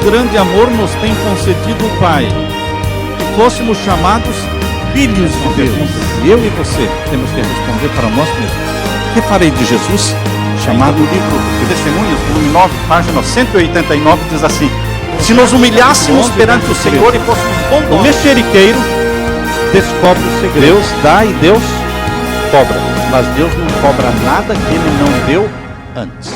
grande amor nos tem concedido o Pai, que fôssemos chamados filhos de Deus. Eu e você temos que responder para nós mesmos: que farei de Jesus? Chamado o livro de Testemunhas, volume 9, página 189, diz assim: se nos humilhássemos perante o Senhor e fôssemos bondosos, o mexeriqueiro descobre o segredo. Deus dá e Deus cobra, mas Deus não cobra nada que Ele não deu antes.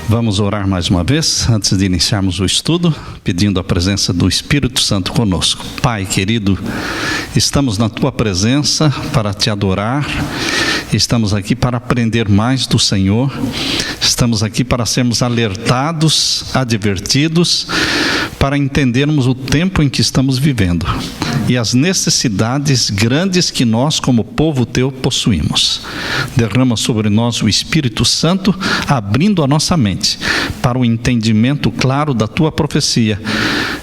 Vamos orar mais uma vez, antes de iniciarmos o estudo, pedindo a presença do Espírito Santo conosco. Pai querido, estamos na Tua presença para Te adorar, estamos aqui para aprender mais do Senhor, estamos aqui para sermos alertados, advertidos, para entendermos o tempo em que estamos vivendo e as necessidades grandes que nós, como povo Teu, possuímos. Derrama sobre nós o Espírito Santo, abrindo a nossa mente para o entendimento claro da Tua profecia.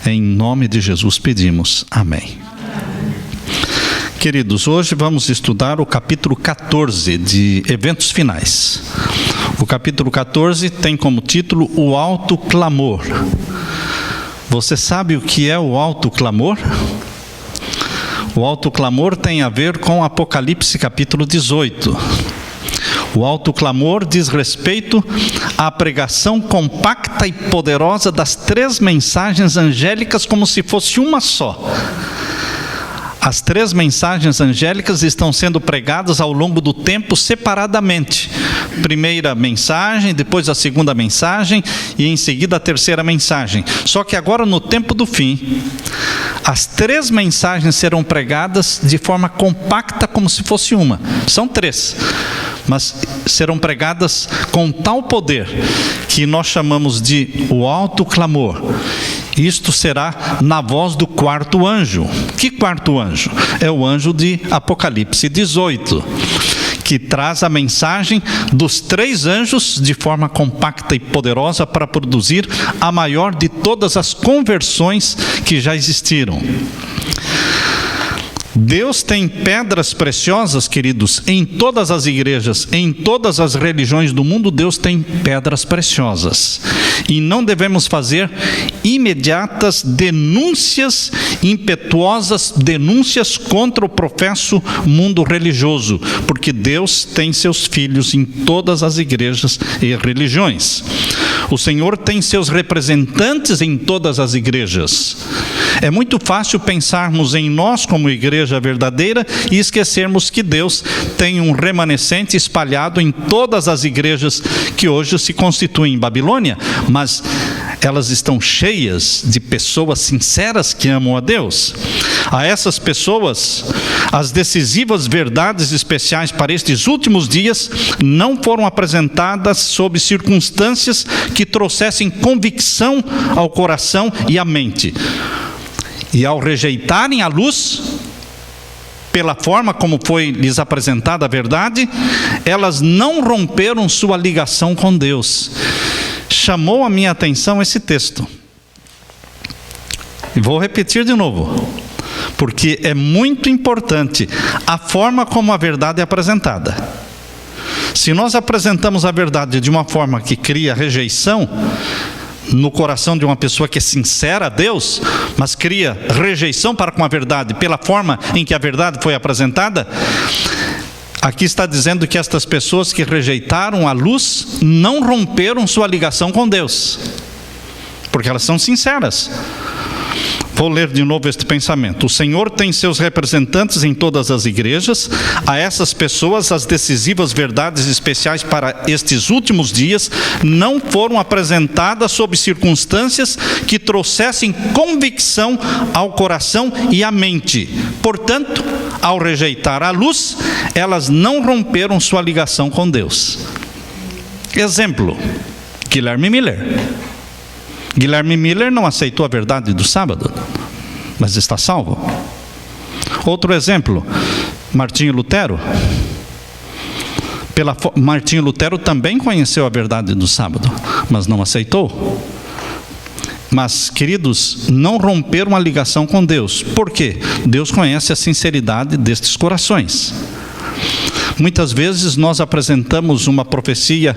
Em nome de Jesus pedimos. Amém. Queridos, hoje vamos estudar o capítulo 14 de Eventos Finais. O capítulo 14 tem como título o Alto Clamor. Você sabe o que é o alto clamor? O alto clamor tem a ver com Apocalipse capítulo 18. O alto clamor diz respeito à pregação compacta e poderosa das 3 mensagens angélicas como se fosse uma só. As 3 mensagens angélicas estão sendo pregadas ao longo do tempo separadamente. Primeira mensagem, depois a segunda mensagem e em seguida a terceira mensagem. Só que agora no tempo do fim, as 3 mensagens serão pregadas de forma compacta como se fosse uma. São 3, mas serão pregadas com tal poder que nós chamamos de o alto clamor. Isto será na voz do 4º anjo. Que 4º anjo? É o anjo de Apocalipse 18, que traz a mensagem dos 3 anjos de forma compacta e poderosa para produzir a maior de todas as conversões que já existiram. Deus tem pedras preciosas, queridos, em todas as igrejas, em todas as religiões do mundo. Deus tem pedras preciosas. E não devemos fazer imediatas denúncias, impetuosas denúncias contra o professo mundo religioso, porque Deus tem seus filhos em todas as igrejas e religiões. O Senhor tem seus representantes em todas as igrejas. É muito fácil pensarmos em nós como igreja verdadeira e esquecermos que Deus tem um remanescente espalhado em todas as igrejas que hoje se constituem em Babilônia, mas elas estão cheias de pessoas sinceras que amam a Deus. A essas pessoas, as decisivas verdades especiais para estes últimos dias não foram apresentadas sob circunstâncias que trouxessem convicção ao coração e à mente. E ao rejeitarem a luz, pela forma como foi lhes apresentada a verdade, elas não romperam sua ligação com Deus. Chamou a minha atenção esse texto. E vou repetir de novo, porque é muito importante a forma como a verdade é apresentada. Se nós apresentamos a verdade de uma forma que cria rejeição no coração de uma pessoa que é sincera a Deus, mas cria rejeição para com a verdade pela forma em que a verdade foi apresentada, aqui está dizendo que estas pessoas que rejeitaram a luz não romperam sua ligação com Deus, porque elas são sinceras. Vou ler de novo este pensamento. O Senhor tem seus representantes em todas as igrejas. A essas pessoas, as decisivas verdades especiais para estes últimos dias não foram apresentadas sob circunstâncias que trouxessem convicção ao coração e à mente. Portanto, ao rejeitar a luz, elas não romperam sua ligação com Deus. Exemplo, Guilherme Miller. Guilherme Miller não aceitou a verdade do sábado, mas está salvo. Outro exemplo, Martinho Lutero. Martinho Lutero também conheceu a verdade do sábado, mas não aceitou. Mas, queridos, não romper uma ligação com Deus. Por quê? Deus conhece a sinceridade destes corações. Muitas vezes nós apresentamos uma profecia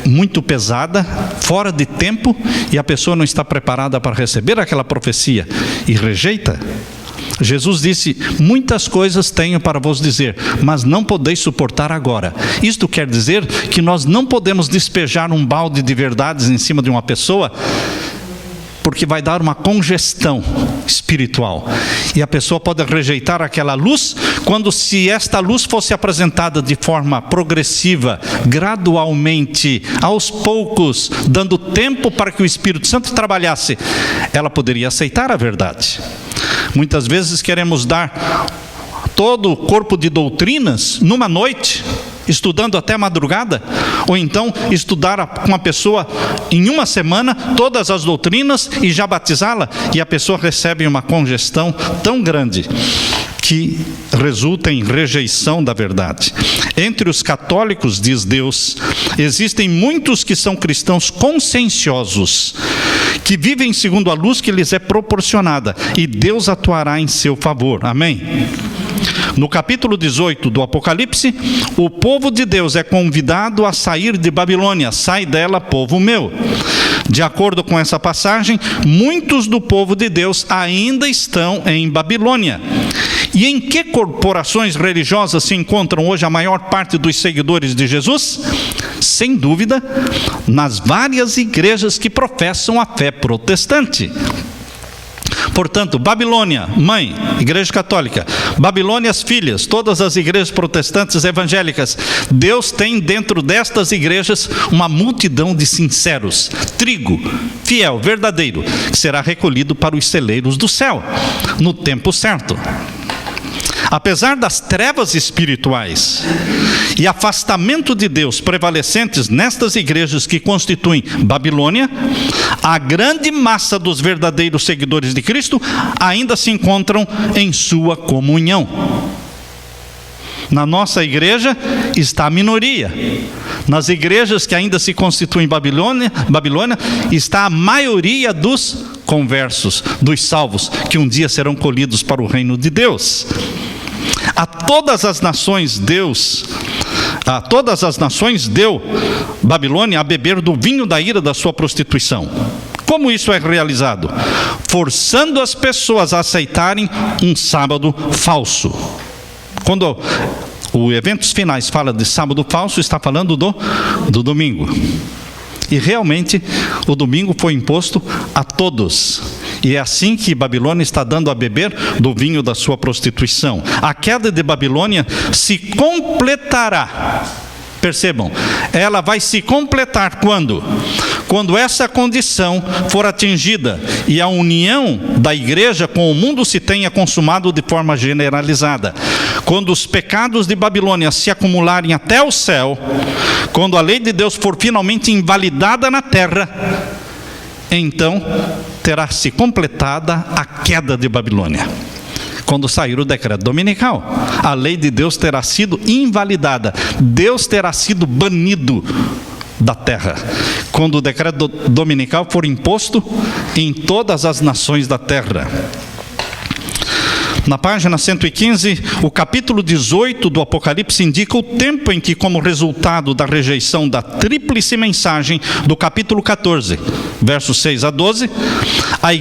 muito pesada, fora de tempo, e a pessoa não está preparada para receber aquela profecia e rejeita. Jesus disse: muitas coisas tenho para vos dizer, mas não podeis suportar agora. Isto quer dizer que nós não podemos despejar um balde de verdades em cima de uma pessoa, porque vai dar uma congestão espiritual. E a pessoa pode rejeitar aquela luz, quando se esta luz fosse apresentada de forma progressiva, gradualmente, aos poucos, dando tempo para que o Espírito Santo trabalhasse, ela poderia aceitar a verdade. Muitas vezes queremos dar todo o corpo de doutrinas numa noite, estudando até a madrugada, ou então estudar com uma pessoa em uma semana todas as doutrinas e já batizá-la, e a pessoa recebe uma congestão tão grande que resulta em rejeição da verdade. Entre os católicos, diz Deus, existem muitos que são cristãos conscienciosos, que vivem segundo a luz que lhes é proporcionada, e Deus atuará em seu favor. Amém? No capítulo 18 do Apocalipse, o povo de Deus é convidado a sair de Babilônia. Sai dela, povo meu. De acordo com essa passagem, muitos do povo de Deus ainda estão em Babilônia. E em que corporações religiosas se encontram hoje a maior parte dos seguidores de Jesus? Sem dúvida, nas várias igrejas que professam a fé protestante. Portanto, Babilônia, mãe, igreja católica; Babilônia, as filhas, todas as igrejas protestantes evangélicas. Deus tem dentro destas igrejas uma multidão de sinceros, trigo, fiel, verdadeiro, que será recolhido para os celeiros do céu, no tempo certo. Apesar das trevas espirituais e afastamento de Deus prevalecentes nestas igrejas que constituem Babilônia, a grande massa dos verdadeiros seguidores de Cristo ainda se encontram em sua comunhão. Na nossa igreja está a minoria. Nas igrejas que ainda se constituem Babilônia está a maioria dos conversos, dos salvos, que um dia serão colhidos para o reino de Deus. A todas as nações deu Babilônia a beber do vinho da ira da sua prostituição. Como isso é realizado? Forçando as pessoas a aceitarem um sábado falso. Quando o Eventos Finais fala de sábado falso, está falando do domingo. E realmente o domingo foi imposto a todos. E é assim que Babilônia está dando a beber do vinho da sua prostituição. A queda de Babilônia se completará. Percebam, ela vai se completar quando? Quando essa condição for atingida e a união da igreja com o mundo se tenha consumado de forma generalizada. Quando os pecados de Babilônia se acumularem até o céu, quando a lei de Deus for finalmente invalidada na terra, então terá se completada a queda de Babilônia. Quando sair o decreto dominical, a lei de Deus terá sido invalidada. Deus terá sido banido da terra, quando o decreto dominical for imposto em todas as nações da terra. Na página 115, o capítulo 18 do Apocalipse indica o tempo em que, como resultado da rejeição da tríplice mensagem do capítulo 14, versos 6 a 12, a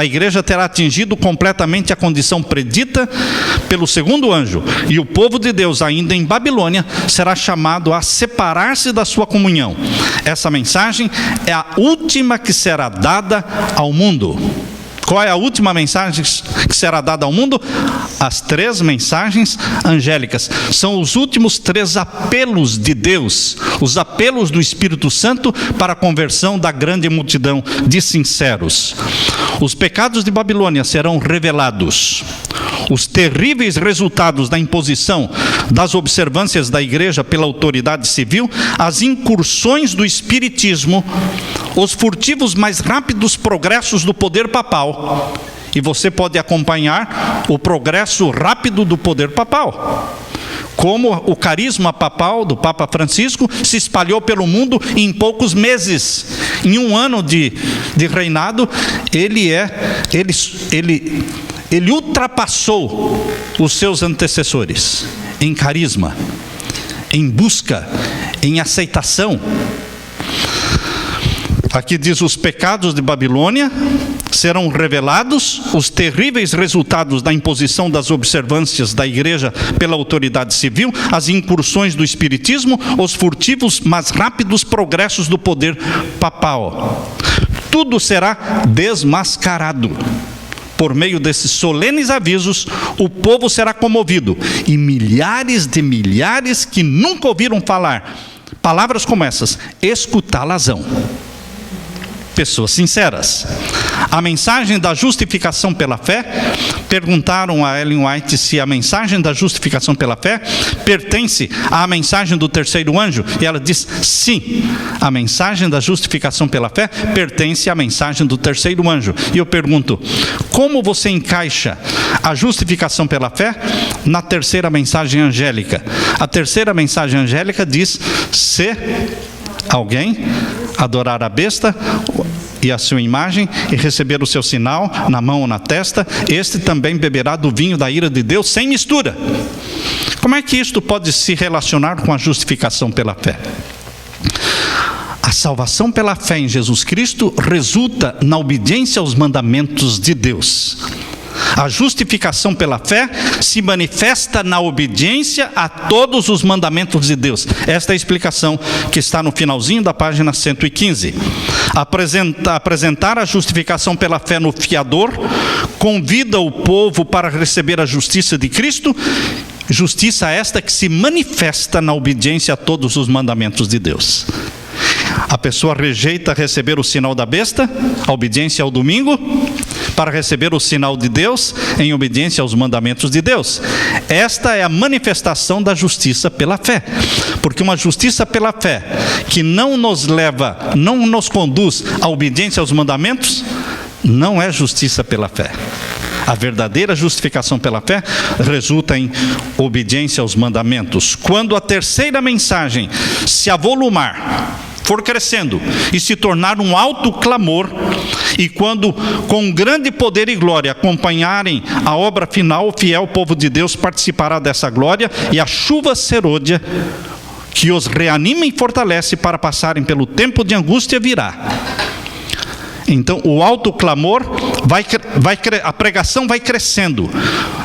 igreja terá atingido completamente a condição predita pelo segundo anjo, e o povo de Deus, ainda em Babilônia, será chamado a separar-se da sua comunhão. Essa mensagem é a última que será dada ao mundo. Qual é a última mensagem que será dada ao mundo? As 3 mensagens angélicas. São os últimos 3 apelos de Deus, os apelos do Espírito Santo para a conversão da grande multidão de sinceros. Os pecados de Babilônia serão revelados. Os terríveis resultados da imposição das observâncias da igreja pela autoridade civil, as incursões do espiritismo, os furtivos mais rápidos progressos do poder papal. E você pode acompanhar o progresso rápido do poder papal. Como o carisma papal do Papa Francisco se espalhou pelo mundo em poucos meses. Em um ano de de reinado, ele ultrapassou os seus antecessores em carisma, em busca, em aceitação. Aqui diz: os pecados de Babilônia serão revelados, os terríveis resultados da imposição das observâncias da igreja pela autoridade civil, as incursões do espiritismo, os furtivos, mas rápidos progressos do poder papal. Tudo será desmascarado. Por meio desses solenes avisos, o povo será comovido, e milhares de milhares que nunca ouviram falar palavras como essas, escutá-las-ão. Pessoas sinceras. A mensagem da justificação pela fé, perguntaram a Ellen White se a mensagem da justificação pela fé pertence à mensagem do terceiro anjo, e ela diz: sim, a mensagem da justificação pela fé pertence à mensagem do terceiro anjo. E eu pergunto: como você encaixa a justificação pela fé na terceira mensagem angélica? A terceira mensagem angélica diz: se alguém adorar a besta e a sua imagem, e receber o seu sinal na mão ou na testa, este também beberá do vinho da ira de Deus sem mistura. Como é que isto pode se relacionar com a justificação pela fé? A salvação pela fé em Jesus Cristo resulta na obediência aos mandamentos de Deus. A justificação pela fé se manifesta na obediência a todos os mandamentos de Deus. Esta é a explicação que está no finalzinho da página 115. Apresentar a justificação pela fé no fiador convida o povo para receber a justiça de Cristo, justiça esta que se manifesta na obediência a todos os mandamentos de Deus. A pessoa rejeita receber o sinal da besta, a obediência ao domingo, para receber o sinal de Deus em obediência aos mandamentos de Deus. Esta é a manifestação da justiça pela fé, porque uma justiça pela fé que não nos conduz à obediência aos mandamentos, não é justiça pela fé. A verdadeira justificação pela fé resulta em obediência aos mandamentos. Quando a terceira mensagem se avolumar, for crescendo e se tornar um alto clamor, e quando com grande poder e glória acompanharem a obra final, o fiel povo de Deus participará dessa glória, e a chuva serôdia que os reanima e fortalece para passarem pelo tempo de angústia virá. Então o alto clamor a pregação vai crescendo.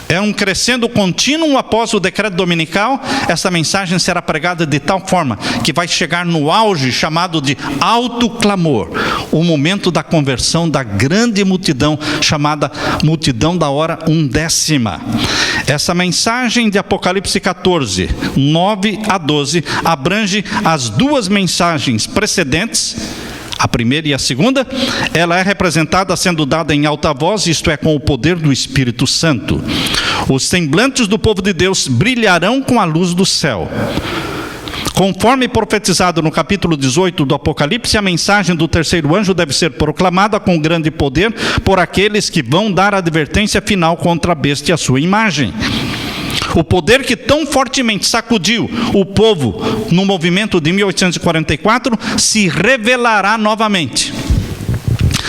É um crescendo contínuo. Após o decreto dominical, essa mensagem será pregada de tal forma que vai chegar no auge chamado de alto clamor, o momento da conversão da grande multidão, chamada multidão da hora undécima. Essa mensagem de Apocalipse 14, 9 a 12, abrange as duas mensagens precedentes, a primeira e a segunda. Ela é representada sendo dada em alta voz, isto é, com o poder do Espírito Santo. Os semblantes do povo de Deus brilharão com a luz do céu. Conforme profetizado no capítulo 18 do Apocalipse, a mensagem do terceiro anjo deve ser proclamada com grande poder por aqueles que vão dar a advertência final contra a besta e a sua imagem. O poder que tão fortemente sacudiu o povo no movimento de 1844 se revelará novamente.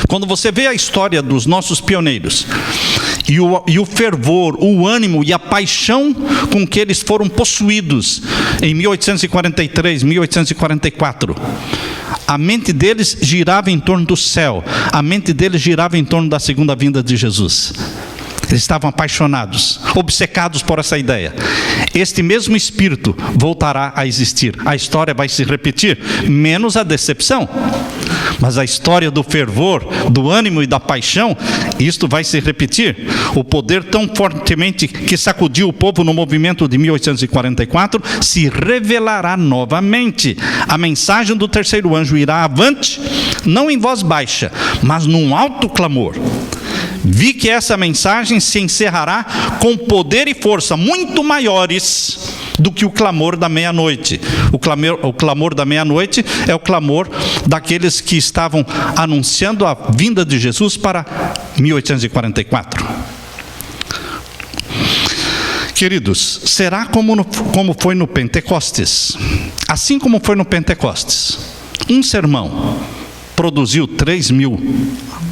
Quando você vê a história dos nossos pioneiros e o fervor, o ânimo e a paixão com que eles foram possuídos em 1843, 1844, a mente deles girava em torno do céu, a mente deles girava em torno da segunda vinda de Jesus. Eles estavam apaixonados, obcecados por essa ideia. Este mesmo espírito voltará a existir. A história vai se repetir, menos a decepção. Mas a história do fervor, do ânimo e da paixão, isto vai se repetir. O poder tão fortemente que sacudiu o povo no movimento de 1844 se revelará novamente. A mensagem do terceiro anjo irá avante, não em voz baixa, mas num alto clamor. Vi que essa mensagem se encerrará com poder e força muito maiores do que o clamor da meia-noite. O clamor da meia-noite é o clamor daqueles que estavam anunciando a vinda de Jesus para 1844. Queridos, será como foi no Pentecostes? Assim como foi no Pentecostes, um sermão produziu 3.000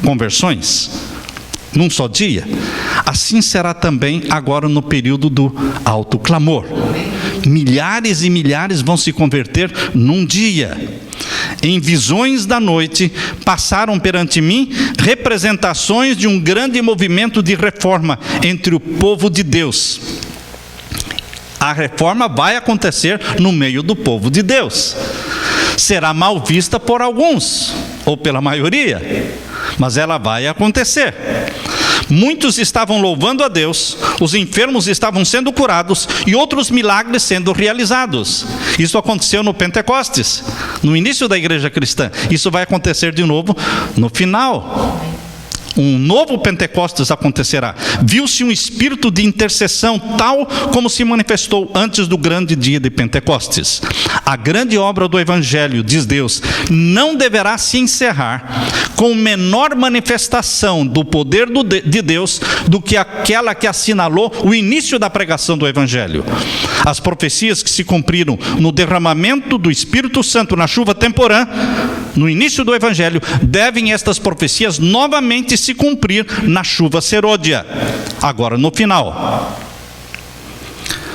conversões num só dia, assim será também agora no período do alto clamor. Milhares e milhares vão se converter num dia. Em visões da noite passaram perante mim representações de um grande movimento de reforma entre o povo de Deus. A reforma vai acontecer no meio do povo de Deus. Será mal vista por alguns, ou pela maioria, mas ela vai acontecer. Muitos estavam louvando a Deus, os enfermos estavam sendo curados e outros milagres sendo realizados. Isso aconteceu no Pentecostes, no início da igreja cristã. Isso vai acontecer de novo no final. Um novo Pentecostes acontecerá. Viu-se um espírito de intercessão tal como se manifestou antes do grande dia de Pentecostes. A grande obra do Evangelho, diz Deus, não deverá se encerrar com menor manifestação do poder de Deus do que aquela que assinalou o início da pregação do Evangelho. As profecias que se cumpriram no derramamento do Espírito Santo na chuva temporã, no início do Evangelho, devem estas profecias novamente se cumprir na chuva serôdia, agora no final.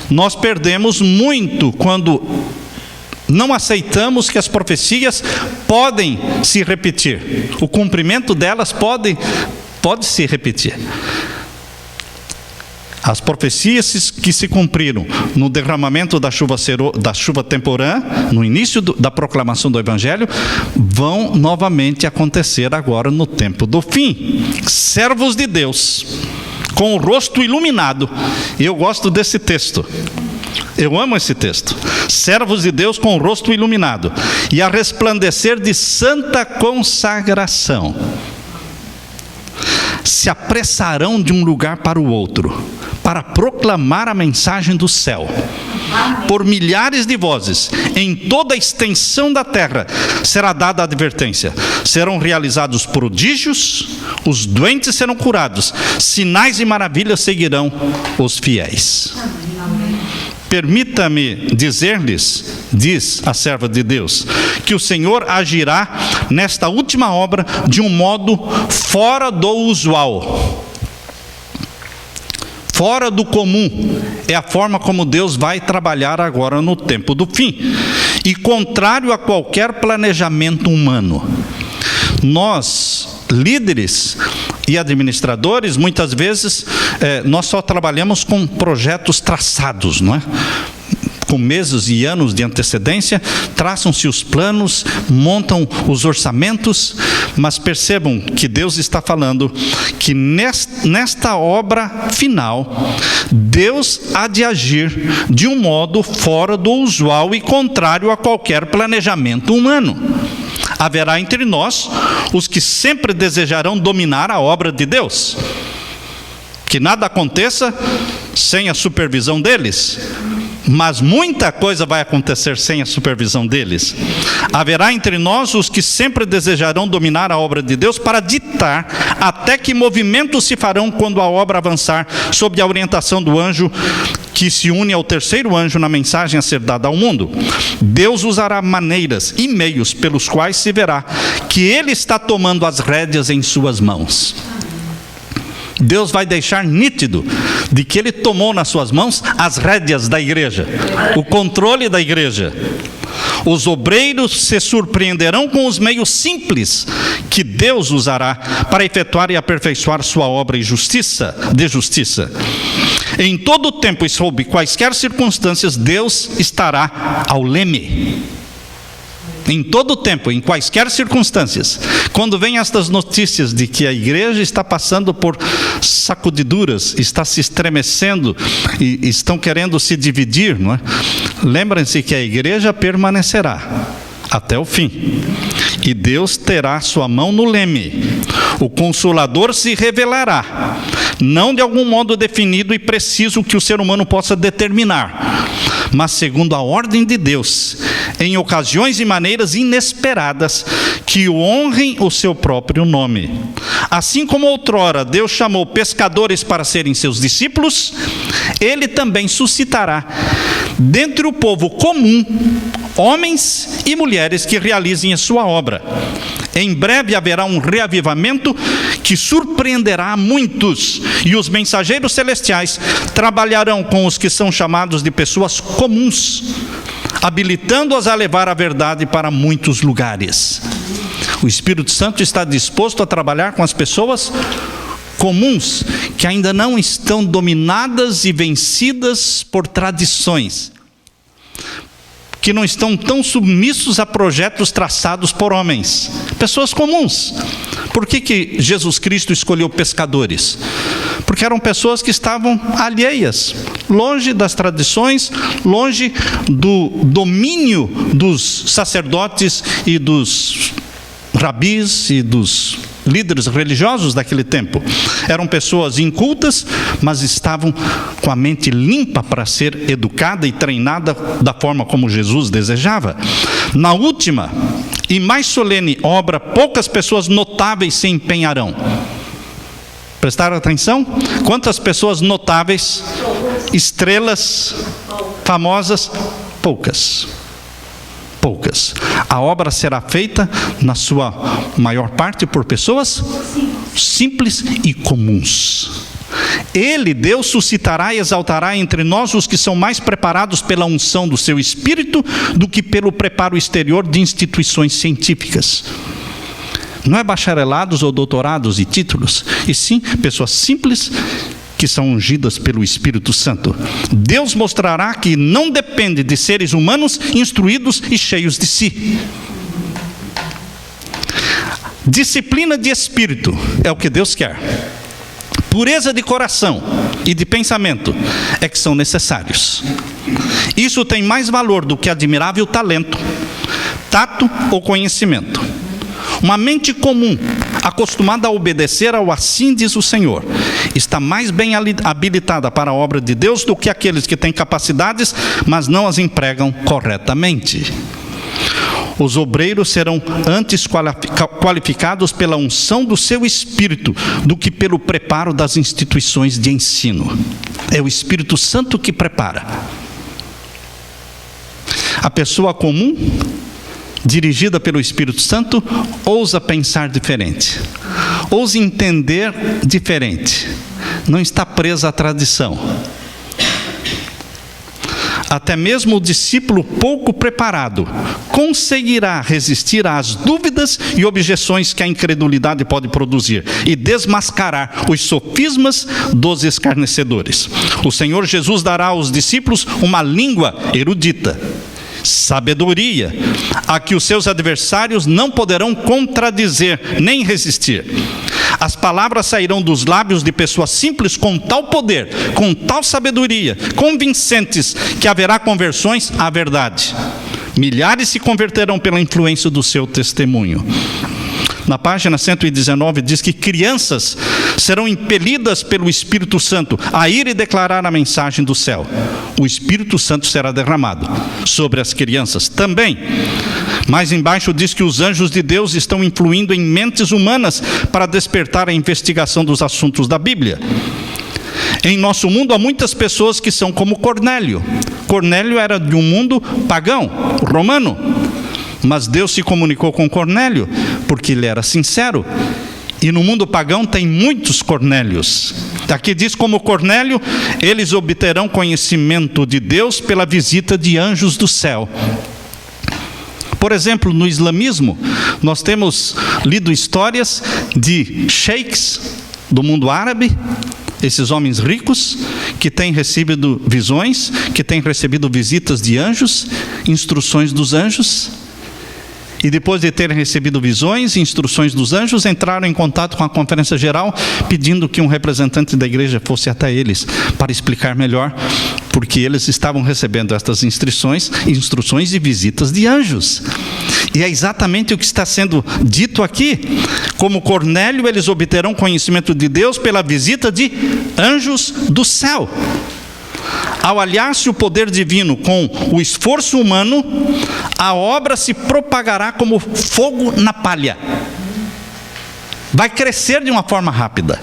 Nós perdemos muito quando não aceitamos que as profecias podem se repetir. O cumprimento delas pode se repetir. As profecias que se cumpriram no derramamento da chuva temporã, no início da proclamação do Evangelho, vão novamente acontecer agora no tempo do fim. Servos de Deus, com o rosto iluminado. Eu gosto desse texto. Eu amo esse texto. Servos de Deus com o rosto iluminado e a resplandecer de santa consagração, se apressarão de um lugar para o outro, para proclamar a mensagem do céu. Por milhares de vozes, em toda a extensão da terra, será dada a advertência. Serão realizados prodígios, os doentes serão curados, sinais e maravilhas seguirão os fiéis. Permita-me dizer-lhes, diz a serva de Deus, que o Senhor agirá nesta última obra de um modo fora do usual. Fora do comum, é a forma como Deus vai trabalhar agora no tempo do fim, e contrário a qualquer planejamento humano. Nós, líderes e administradores, muitas vezes, nós só trabalhamos com projetos traçados, não é? Com meses e anos de antecedência, traçam-se os planos, montam os orçamentos, mas percebam que Deus está falando que nesta obra final, Deus há de agir de um modo fora do usual e contrário a qualquer planejamento humano. Haverá entre nós os que sempre desejarão dominar a obra de Deus. Que nada aconteça sem a supervisão deles. Mas muita coisa vai acontecer sem a supervisão deles. Haverá entre nós os que sempre desejarão dominar a obra de Deus para ditar até que movimentos se farão quando a obra avançar sob a orientação do anjo que se une ao terceiro anjo na mensagem a ser dada ao mundo. Deus usará maneiras e meios pelos quais se verá que Ele está tomando as rédeas em suas mãos. Deus vai deixar nítido de que Ele tomou nas suas mãos as rédeas da igreja, o controle da igreja. Os obreiros se surpreenderão com os meios simples que Deus usará para efetuar e aperfeiçoar sua obra de justiça. Em todo o tempo e sob quaisquer circunstâncias, Deus estará ao leme. Em todo o tempo, em quaisquer circunstâncias. Quando vem estas notícias de que a igreja está passando por sacudiduras, está se estremecendo e estão querendo se dividir, não é? Lembrem-se que a igreja permanecerá até o fim. E Deus terá sua mão no leme. O Consolador se revelará, não de algum modo definido e preciso que o ser humano possa determinar, mas segundo a ordem de Deus, em ocasiões e maneiras inesperadas que honrem o seu próprio nome. Assim como outrora Deus chamou pescadores para serem seus discípulos, Ele também suscitará dentre o povo comum homens e mulheres que realizem a sua obra. Em breve haverá um reavivamento que surpreenderá muitos, e os mensageiros celestiais trabalharão com os que são chamados de pessoas comuns, habilitando-as a levar a verdade para muitos lugares. O Espírito Santo está disposto a trabalhar com as pessoas comuns, que ainda não estão dominadas e vencidas por tradições, que não estão tão submissos a projetos traçados por homens. Pessoas comuns. Por que Jesus Cristo escolheu pescadores? Porque eram pessoas que estavam alheias, longe das tradições, longe do domínio dos sacerdotes e dos rabis e dos líderes religiosos daquele tempo. Eram pessoas incultas, mas estavam com a mente limpa para ser educada e treinada da forma como Jesus desejava. Na última e mais solene obra, poucas pessoas notáveis se empenharão. Prestaram atenção? Quantas pessoas notáveis, estrelas, famosas? Poucas. Poucas. A obra será feita, na sua maior parte, por pessoas simples e comuns. Ele, Deus, suscitará e exaltará entre nós os que são mais preparados pela unção do seu Espírito do que pelo preparo exterior de instituições científicas. Não é bacharelados ou doutorados e títulos, e sim pessoas simples que são ungidas pelo Espírito Santo. Deus mostrará que não depende de seres humanos instruídos e cheios de si. Disciplina de espírito é o que Deus quer. Pureza de coração e de pensamento é que são necessários. Isso tem mais valor do que admirável talento, tato ou conhecimento. Uma mente comum, acostumada a obedecer ao assim diz o Senhor, está mais bem habilitada para a obra de Deus do que aqueles que têm capacidades, mas não as empregam corretamente. Os obreiros serão antes qualificados pela unção do seu Espírito do que pelo preparo das instituições de ensino. É o Espírito Santo que prepara. A pessoa comum, dirigida pelo Espírito Santo, ousa pensar diferente, ousa entender diferente, não está presa à tradição. Até mesmo o discípulo pouco preparado conseguirá resistir às dúvidas e objeções que a incredulidade pode produzir e desmascarar os sofismas dos escarnecedores. O Senhor Jesus dará aos discípulos uma língua erudita, sabedoria, a que os seus adversários não poderão contradizer nem resistir. As palavras sairão dos lábios de pessoas simples com tal poder, com tal sabedoria, convincentes, que haverá conversões à verdade. Milhares se converterão pela influência do seu testemunho. Na página 119 diz que crianças serão impelidas pelo Espírito Santo a ir e declarar a mensagem do céu. O Espírito Santo será derramado sobre as crianças também. Mais embaixo diz que os anjos de Deus estão influindo em mentes humanas para despertar a investigação dos assuntos da Bíblia. Em nosso mundo há muitas pessoas que são como Cornélio. Cornélio era de um mundo pagão, romano. Mas Deus se comunicou com Cornélio porque ele era sincero. E no mundo pagão tem muitos Cornélios. Aqui diz como Cornélio, eles obterão conhecimento de Deus pela visita de anjos do céu. Por exemplo, no islamismo, nós temos lido histórias de sheiks do mundo árabe, esses homens ricos, que têm recebido visões, que têm recebido visitas de anjos, instruções dos anjos. E depois de terem recebido visões e instruções dos anjos, entraram em contato com a conferência geral, pedindo que um representante da igreja fosse até eles, para explicar melhor, porque eles estavam recebendo estas instruções e visitas de anjos. E é exatamente o que está sendo dito aqui. Como Cornélio, eles obterão conhecimento de Deus pela visita de anjos do céu. Ao aliar-se o poder divino com o esforço humano, a obra se propagará como fogo na palha. Vai crescer de uma forma rápida.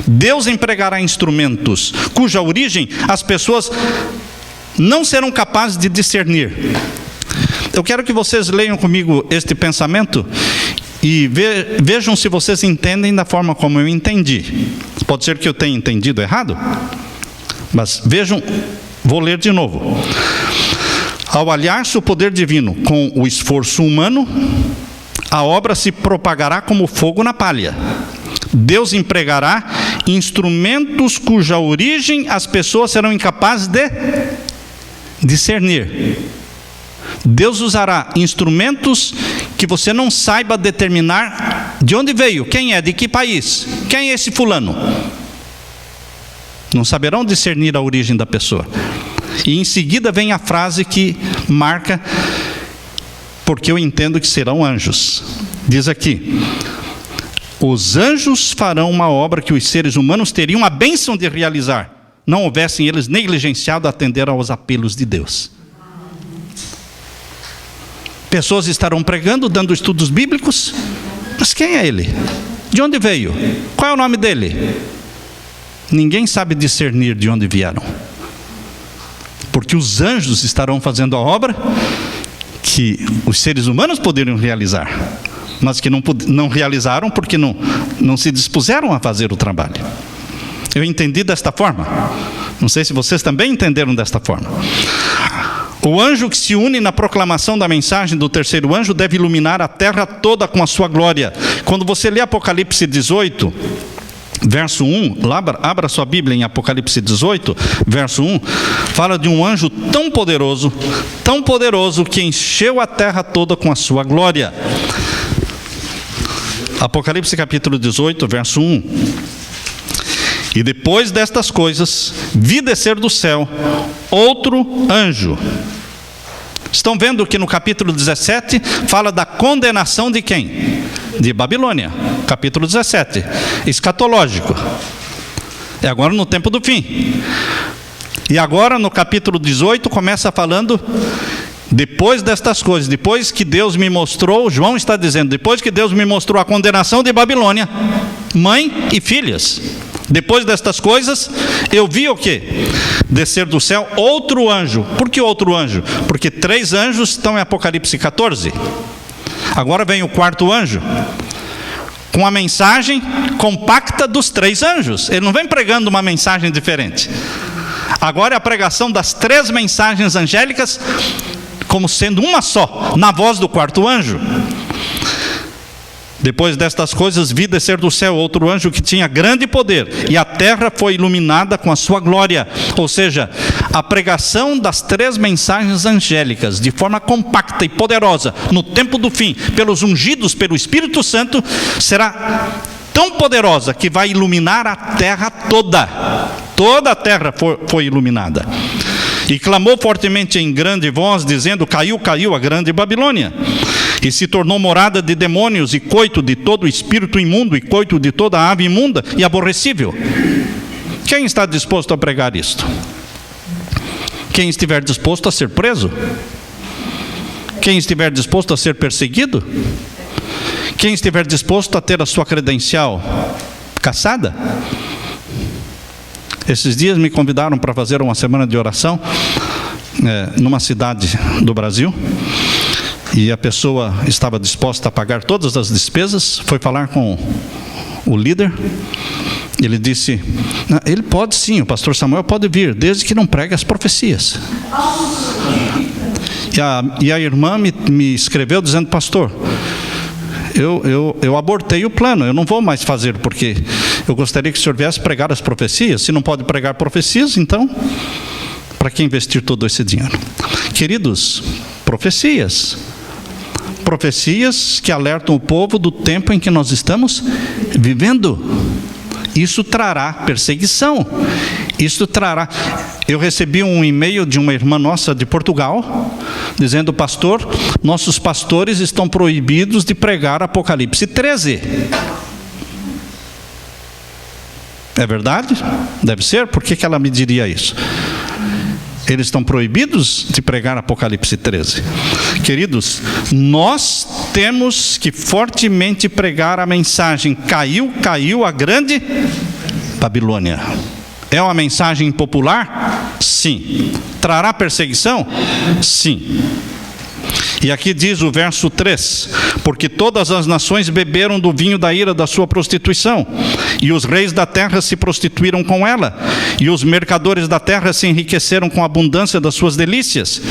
Deus empregará instrumentos cuja origem as pessoas não serão capazes de discernir. Eu quero que vocês leiam comigo este pensamento E vejam se vocês entendem da forma como eu entendi. Pode ser que eu tenha entendido errado, mas vejam, vou ler de novo. Ao aliar-se o poder divino com o esforço humano, a obra se propagará como fogo na palha. Deus empregará instrumentos cuja origem as pessoas serão incapazes de discernir. Deus usará instrumentos que você não saiba determinar de onde veio, quem é, de que país, quem é esse fulano. Não saberão discernir a origem da pessoa. E em seguida vem a frase que marca, porque eu entendo que serão anjos. Diz aqui: os anjos farão uma obra que os seres humanos teriam a bênção de realizar, não houvessem eles negligenciado a atender aos apelos de Deus. Pessoas estarão pregando, dando estudos bíblicos, mas quem é ele? De onde veio? Qual é o nome dele? Ninguém sabe discernir de onde vieram, porque os anjos estarão fazendo a obra que os seres humanos poderiam realizar, mas que não realizaram porque não se dispuseram a fazer o trabalho. Eu entendi desta forma. Não sei se vocês também entenderam desta forma. O anjo que se une na proclamação da mensagem do terceiro anjo deve iluminar a terra toda com a sua glória. Quando você lê Apocalipse 18, verso 1, abra sua Bíblia em Apocalipse 18, verso 1, fala de um anjo tão poderoso que encheu a terra toda com a sua glória. Apocalipse capítulo 18, verso 1. E depois destas coisas, vi descer do céu outro anjo. Estão vendo que no capítulo 17 fala da condenação de quem? De Babilônia. Capítulo 17, escatológico. É agora no tempo do fim. E agora no capítulo 18 começa falando: depois destas coisas, depois que Deus me mostrou, João está dizendo, depois que Deus me mostrou a condenação de Babilônia, mãe e filhas, depois destas coisas, eu vi o quê? Descer do céu outro anjo. Por que outro anjo? Porque 3 anjos estão em Apocalipse 14. Agora vem o quarto anjo, com a mensagem compacta dos 3 anjos. Ele não vem pregando uma mensagem diferente. Agora é a pregação das 3 mensagens angélicas, como sendo uma só, na voz do quarto anjo. Depois destas coisas, vi descer do céu outro anjo que tinha grande poder, e a terra foi iluminada com a sua glória. Ou seja, a pregação das 3 mensagens angélicas, de forma compacta e poderosa, no tempo do fim, pelos ungidos pelo Espírito Santo, será tão poderosa que vai iluminar a terra toda. Toda a terra foi iluminada. E clamou fortemente em grande voz, dizendo: caiu, caiu a grande Babilônia, e se tornou morada de demônios e coito de todo espírito imundo e coito de toda ave imunda e aborrecível. Quem está disposto a pregar isto? Quem estiver disposto a ser preso? Quem estiver disposto a ser perseguido? Quem estiver disposto a ter a sua credencial cassada? Esses dias me convidaram para fazer uma semana de oração numa cidade do Brasil, e a pessoa estava disposta a pagar todas as despesas. Foi falar com o líder. Ele disse: ele pode sim, o pastor Samuel pode vir, desde que não pregue as profecias. E a irmã me escreveu dizendo: pastor, eu abortei o plano, eu não vou mais fazer, porque eu gostaria que o senhor viesse pregar as profecias. Se não pode pregar profecias, então para que investir todo esse dinheiro? Queridos, profecias que alertam o povo do tempo em que nós estamos vivendo. Isso trará perseguição. Isso trará... Eu recebi um e-mail de uma irmã nossa de Portugal, dizendo: pastor, nossos pastores estão proibidos de pregar Apocalipse 13. É verdade? Deve ser. Por que ela me diria isso? Eles estão proibidos de pregar Apocalipse 13. Queridos, nós temos que fortemente pregar a mensagem: caiu, caiu a grande Babilônia. É uma mensagem popular? Sim. Trará perseguição? Sim. E aqui diz o verso 3: porque todas as nações beberam do vinho da ira da sua prostituição, e os reis da terra se prostituíram com ela, e os mercadores da terra se enriqueceram com a abundância das suas delícias.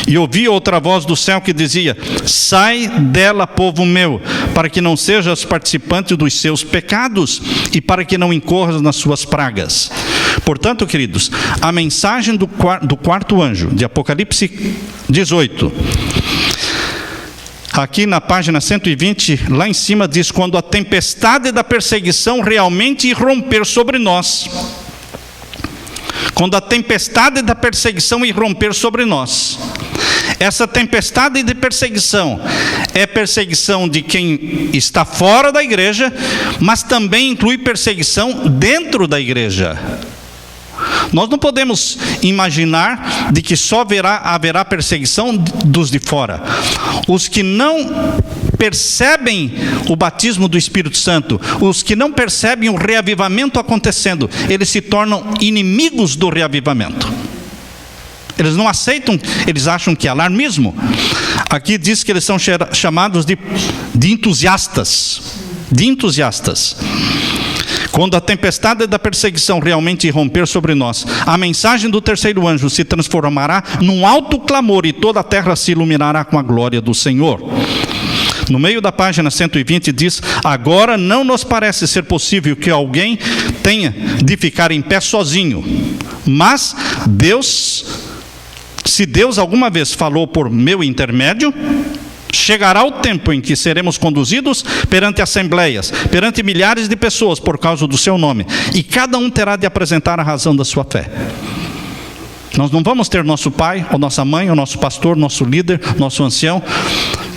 E ouvi outra voz do céu que dizia: sai dela, povo meu, para que não sejas participante dos seus pecados, e para que não incorras nas suas pragas. Portanto, queridos, a mensagem do quarto anjo, de Apocalipse 18, aqui na página 120, lá em cima diz: quando a tempestade da perseguição realmente irromper sobre nós. Quando a tempestade da perseguição irromper sobre nós. Essa tempestade de perseguição é perseguição de quem está fora da igreja, mas também inclui perseguição dentro da igreja. Nós não podemos imaginar de que só haverá perseguição dos de fora. Os que não percebem o batismo do Espírito Santo, os que não percebem o reavivamento acontecendo, eles se tornam inimigos do reavivamento. Eles não aceitam, eles acham que é alarmismo. Aqui diz que eles são chamados de entusiastas. De entusiastas. Quando a tempestade da perseguição realmente irromper sobre nós, a mensagem do terceiro anjo se transformará num alto clamor e toda a terra se iluminará com a glória do Senhor. No meio da página 120 diz: agora não nos parece ser possível que alguém tenha de ficar em pé sozinho, mas se Deus alguma vez falou por meu intermédio, chegará o tempo em que seremos conduzidos perante assembleias, perante milhares de pessoas por causa do seu nome, e cada um terá de apresentar a razão da sua fé. Nós não vamos ter nosso pai, ou nossa mãe, ou nosso pastor, nosso líder, nosso ancião,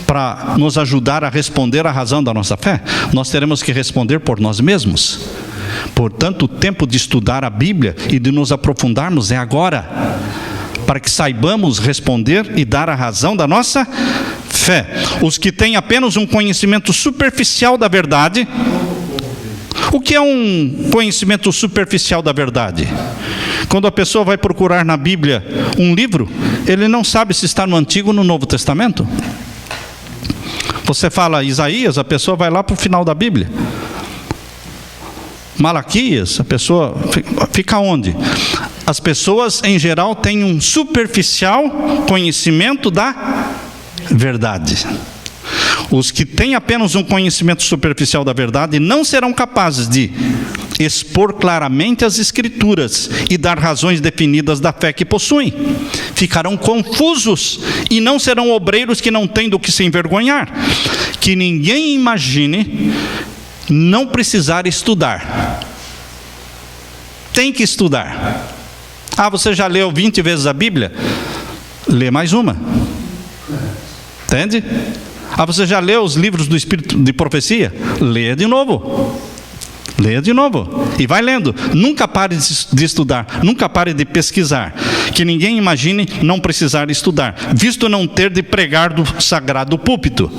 para nos ajudar a responder a razão da nossa fé. Nós teremos que responder por nós mesmos. Portanto, o tempo de estudar a Bíblia e de nos aprofundarmos é agora, para que saibamos responder e dar a razão da nossa fé. Os que têm apenas um conhecimento superficial da verdade. O que é um conhecimento superficial da verdade? Quando a pessoa vai procurar na Bíblia um livro, ele não sabe se está no Antigo ou no Novo Testamento. Você fala Isaías, a pessoa vai lá para o final da Bíblia. Malaquias, a pessoa fica onde? As pessoas em geral têm um superficial conhecimento da verdade. Os que têm apenas um conhecimento superficial da verdade não serão capazes de expor claramente as Escrituras e dar razões definidas da fé que possuem. Ficarão confusos e não serão obreiros que não têm do que se envergonhar. Que ninguém imagine não precisar estudar. Tem que estudar. Ah, você já leu 20 vezes a Bíblia? Lê mais uma. Entende? Ah, você já leu os livros do Espírito de profecia? Leia de novo. Leia de novo. E vai lendo. Nunca pare de estudar. Nunca pare de pesquisar. Que ninguém imagine não precisar estudar, visto não ter de pregar do sagrado púlpito.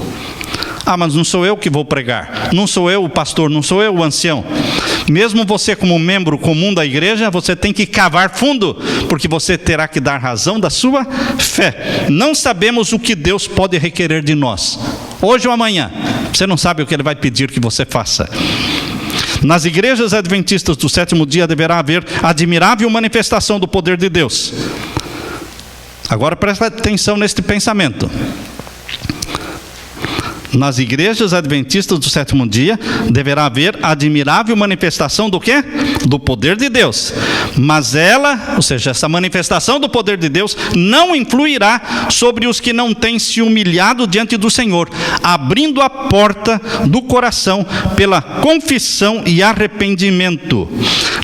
Ah, mas não sou eu que vou pregar. Não sou eu o pastor, não sou eu o ancião. Mesmo você como membro comum da igreja, você tem que cavar fundo, porque você terá que dar razão da sua fé. Não sabemos o que Deus pode requerer de nós, hoje ou amanhã. Você não sabe o que Ele vai pedir que você faça. Nas igrejas adventistas do sétimo dia deverá haver admirável manifestação do poder de Deus. Agora presta atenção neste pensamento. Nas igrejas adventistas do sétimo dia deverá haver admirável manifestação do quê? Do poder de Deus. Mas ela, ou seja, essa manifestação do poder de Deus não influirá sobre os que não têm se humilhado diante do Senhor, abrindo a porta do coração pela confissão e arrependimento.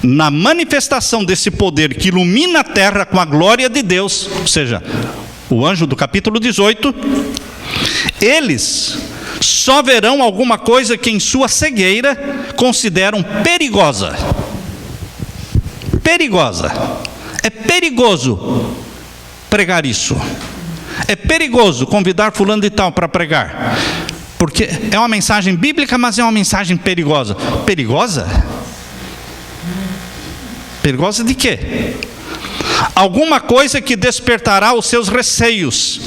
Na manifestação desse poder que ilumina a terra com a glória de Deus, ou seja, o anjo do capítulo 18, eles só verão alguma coisa que em sua cegueira consideram perigosa. Perigosa. É perigoso pregar isso. É perigoso convidar fulano de tal para pregar. Porque é uma mensagem bíblica, mas é uma mensagem perigosa. Perigosa? Perigosa de quê? Alguma coisa que despertará os seus receios.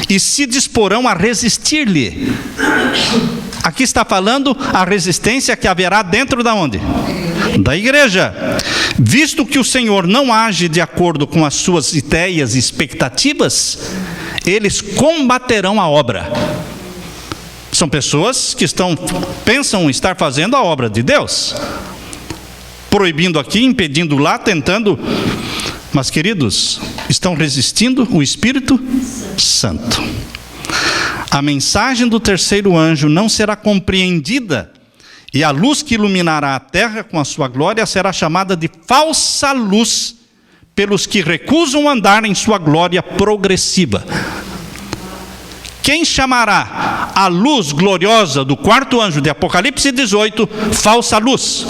e se disporão a resistir-lhe. Aqui está falando a resistência que haverá dentro da onde? Da igreja. Visto que o Senhor não age de acordo com as suas ideias e expectativas, eles combaterão a obra. São pessoas que pensam estar fazendo a obra de Deus, proibindo aqui, impedindo lá, tentando. Mas, queridos, estão resistindo o Espírito Santo. A mensagem do terceiro anjo não será compreendida, e a luz que iluminará a terra com a sua glória será chamada de falsa luz pelos que recusam andar em sua glória progressiva. Quem chamará a luz gloriosa do quarto anjo de Apocalipse 18 falsa luz?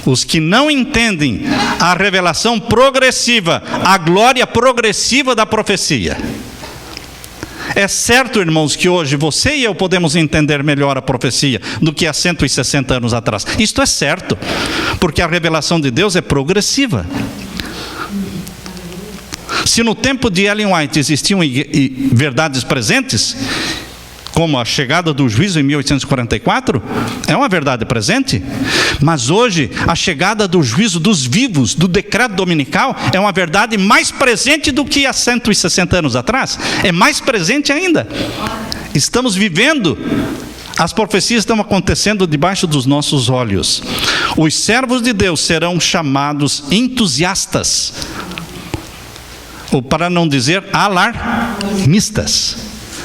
Os que não entendem a revelação progressiva, a glória progressiva da profecia. É certo, irmãos, que hoje você e eu podemos entender melhor a profecia do que há 160 anos atrás. Isto é certo, porque a revelação de Deus é progressiva. Se no tempo de Ellen White existiam verdades presentes, como a chegada do juízo em 1844, é uma verdade presente. Mas hoje, a chegada do juízo dos vivos, do decreto dominical, é uma verdade mais presente do que há 160 anos atrás. É mais presente ainda. Estamos vivendo, as profecias estão acontecendo debaixo dos nossos olhos. Os servos de Deus serão chamados entusiastas, ou para não dizer alarmistas.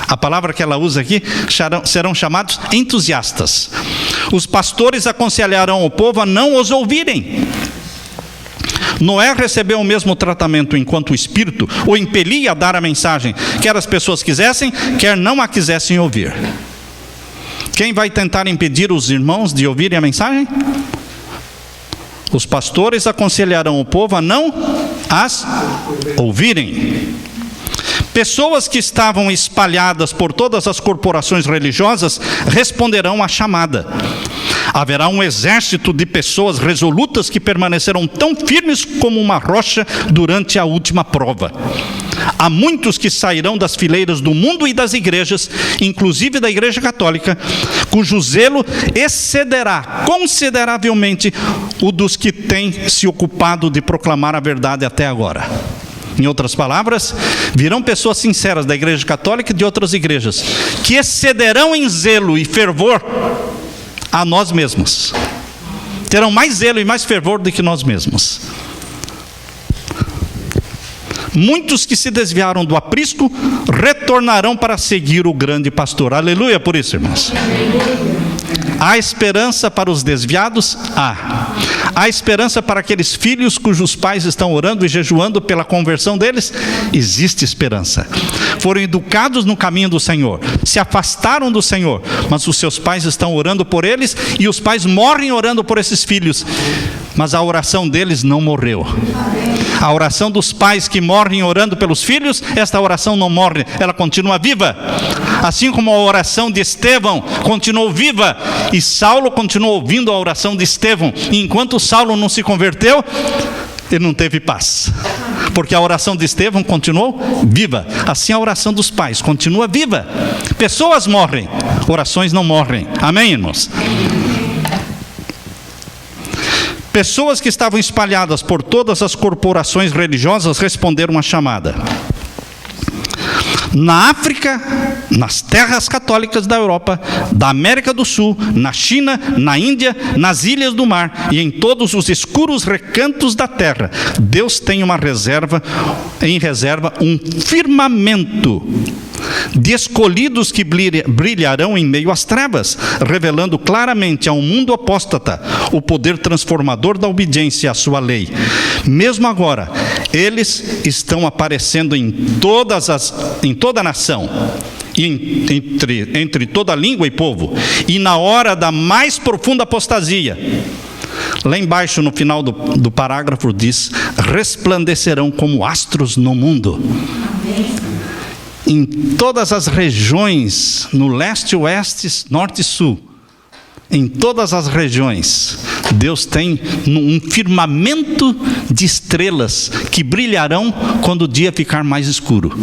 A palavra que ela usa aqui, serão chamados entusiastas. Os pastores aconselharão o povo a não os ouvirem. Noé recebeu o mesmo tratamento enquanto o Espírito o impelia a dar a mensagem, quer as pessoas quisessem, quer não a quisessem ouvir. Quem vai tentar impedir os irmãos de ouvirem a mensagem? Os pastores aconselharão o povo a não as ouvirem. Pessoas que estavam espalhadas por todas as corporações religiosas responderão à chamada. Haverá um exército de pessoas resolutas que permanecerão tão firmes como uma rocha durante a última prova. Há muitos que sairão das fileiras do mundo e das igrejas, inclusive da Igreja Católica, cujo zelo excederá consideravelmente o dos que têm se ocupado de proclamar a verdade até agora. Em outras palavras, virão pessoas sinceras da Igreja Católica e de outras igrejas, que excederão em zelo e fervor a nós mesmos. Terão mais zelo e mais fervor do que nós mesmos. Muitos que se desviaram do aprisco retornarão para seguir o grande pastor. Aleluia por isso, irmãos. Há esperança para os desviados? Há esperança para aqueles filhos cujos pais estão orando e jejuando pela conversão deles? Existe esperança. Foram educados no caminho do Senhor, se afastaram do Senhor, mas os seus pais estão orando por eles e os pais morrem orando por esses filhos. Mas a oração deles não morreu. A oração dos pais que morrem orando pelos filhos, esta oração não morre, ela continua viva. Assim como a oração de Estevão continuou viva, e Saulo continuou ouvindo a oração de Estevão, e enquanto Saulo não se converteu, ele não teve paz, porque a oração de Estevão continuou viva. Assim a oração dos pais continua viva. Pessoas morrem, orações não morrem. Amém, irmãos? Pessoas que estavam espalhadas por todas as corporações religiosas responderam à chamada. Na África, nas terras católicas da Europa, da América do Sul, na China, na Índia, nas ilhas do mar e em todos os escuros recantos da terra, Deus tem em reserva um firmamento de escolhidos que brilharão em meio às trevas, revelando claramente ao mundo apóstata o poder transformador da obediência à sua lei. Mesmo agora, eles estão aparecendo em toda a nação, entre toda língua e povo, e na hora da mais profunda apostasia. Lá embaixo, no final do parágrafo, diz: resplandecerão como astros no mundo. Amém. Em todas as regiões, no leste, oeste, norte e sul, em todas as regiões, Deus tem um firmamento de estrelas que brilharão quando o dia ficar mais escuro.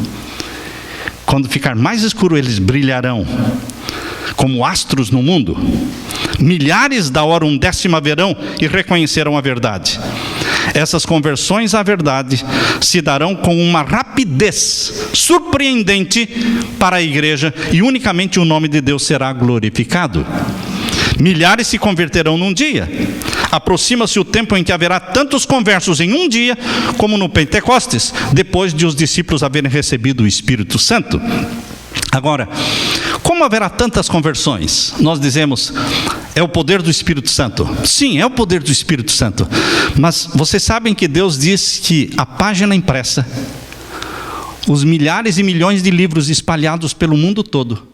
Quando ficar mais escuro, eles brilharão como astros no mundo. Milhares da hora 1/10 verão e reconhecerão a verdade. Essas conversões à verdade se darão com uma rapidez surpreendente para a igreja, e unicamente o nome de Deus será glorificado. Milhares se converterão num dia. Aproxima-se o tempo em que haverá tantos conversos em um dia como no Pentecostes, depois de os discípulos haverem recebido o Espírito Santo. Agora, como haverá tantas conversões? Nós dizemos, é o poder do Espírito Santo. Sim, é o poder do Espírito Santo. Mas vocês sabem que Deus diz que a página impressa, os milhares e milhões de livros espalhados pelo mundo todo,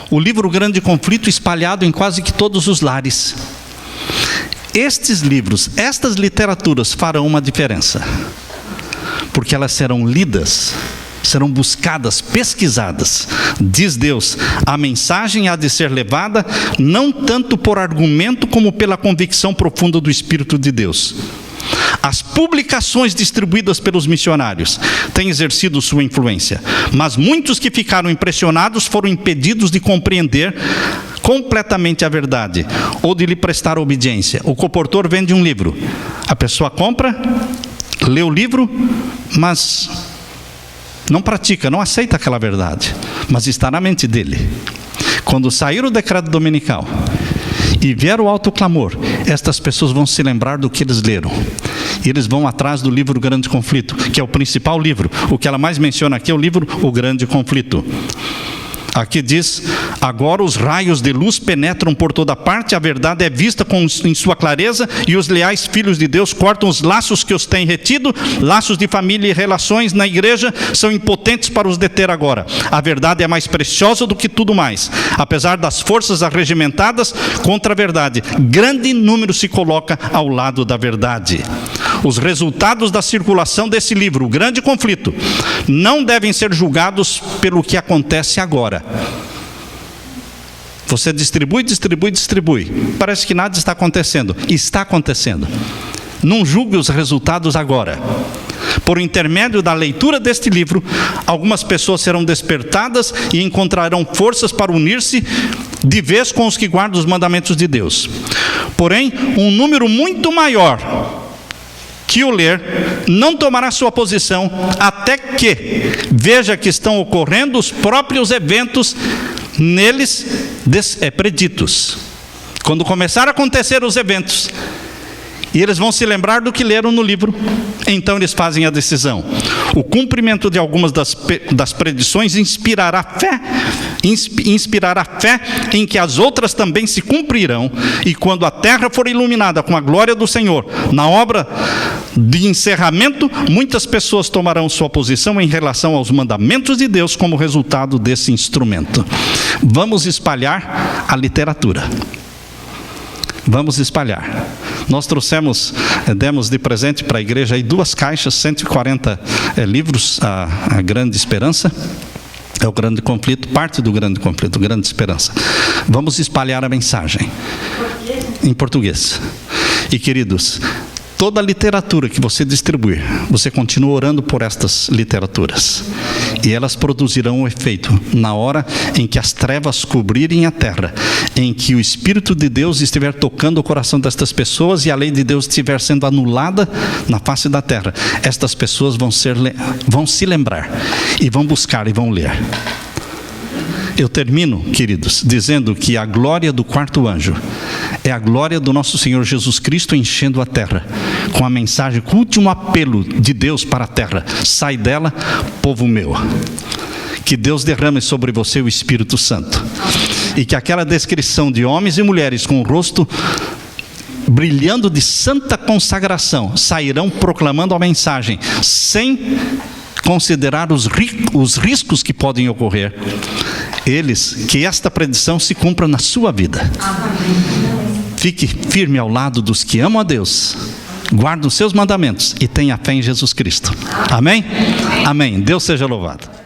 o livro Grande Conflito espalhado em quase que todos os lares, estes livros, estas literaturas farão uma diferença, porque elas serão lidas, serão buscadas, pesquisadas. Diz Deus, a mensagem há de ser levada não tanto por argumento como pela convicção profunda do Espírito de Deus. As publicações distribuídas pelos missionários têm exercido sua influência, mas muitos que ficaram impressionados foram impedidos de compreender completamente a verdade, ou de lhe prestar obediência. O comportor vende um livro, a pessoa compra, lê o livro, mas não pratica, não aceita aquela verdade, mas está na mente dele. Quando sair o decreto dominical e vier o alto clamor, estas pessoas vão se lembrar do que eles leram. E eles vão atrás do livro Grande Conflito, que é o principal livro. O que ela mais menciona aqui é o livro O Grande Conflito. Aqui diz, agora os raios de luz penetram por toda parte, a verdade é vista em sua clareza, e os leais filhos de Deus cortam os laços que os têm retido. Laços de família e relações na igreja são impotentes para os deter agora. A verdade é mais preciosa do que tudo mais. Apesar das forças arregimentadas contra a verdade, grande número se coloca ao lado da verdade. Os resultados da circulação desse livro, O Grande Conflito, não devem ser julgados pelo que acontece agora. Você distribui. Parece que nada está acontecendo. Está acontecendo. Não julgue os resultados agora. Por intermédio da leitura deste livro, algumas pessoas serão despertadas e encontrarão forças para unir-se de vez com os que guardam os mandamentos de Deus. Porém, um número muito maior que o ler não tomará sua posição até que veja que estão ocorrendo os próprios eventos neles preditos. Quando começar a acontecer os eventos, e eles vão se lembrar do que leram no livro, então eles fazem a decisão. O cumprimento de algumas das predições inspirará fé em que as outras também se cumprirão, e quando a terra for iluminada com a glória do Senhor, na obra de encerramento, muitas pessoas tomarão sua posição em relação aos mandamentos de Deus como resultado desse instrumento. Vamos espalhar a literatura. Vamos espalhar. Nós demos de presente para a igreja aí 2 caixas, 140 livros, a Grande Esperança, é o Grande Conflito, parte do Grande Conflito, Grande Esperança. Vamos espalhar a mensagem em português. E queridos, toda a literatura que você distribuir, você continua orando por estas literaturas, e elas produzirão um efeito na hora em que as trevas cobrirem a terra, em que o Espírito de Deus estiver tocando o coração destas pessoas e a lei de Deus estiver sendo anulada na face da terra. Estas pessoas vão se lembrar e vão buscar e vão ler. Eu termino, queridos, dizendo que a glória do 4º anjo é a glória do nosso Senhor Jesus Cristo enchendo a terra com a mensagem, com o último apelo de Deus para a terra: sai dela, povo meu. Que Deus derrame sobre você o Espírito Santo, e que aquela descrição de homens e mulheres com o rosto brilhando de santa consagração sairão proclamando a mensagem, sem considerar os riscos que podem ocorrer. Que esta predição se cumpra na sua vida. Fique firme ao lado dos que amam a Deus, guarda os seus mandamentos e tenha fé em Jesus Cristo. Amém? Amém. Deus seja louvado.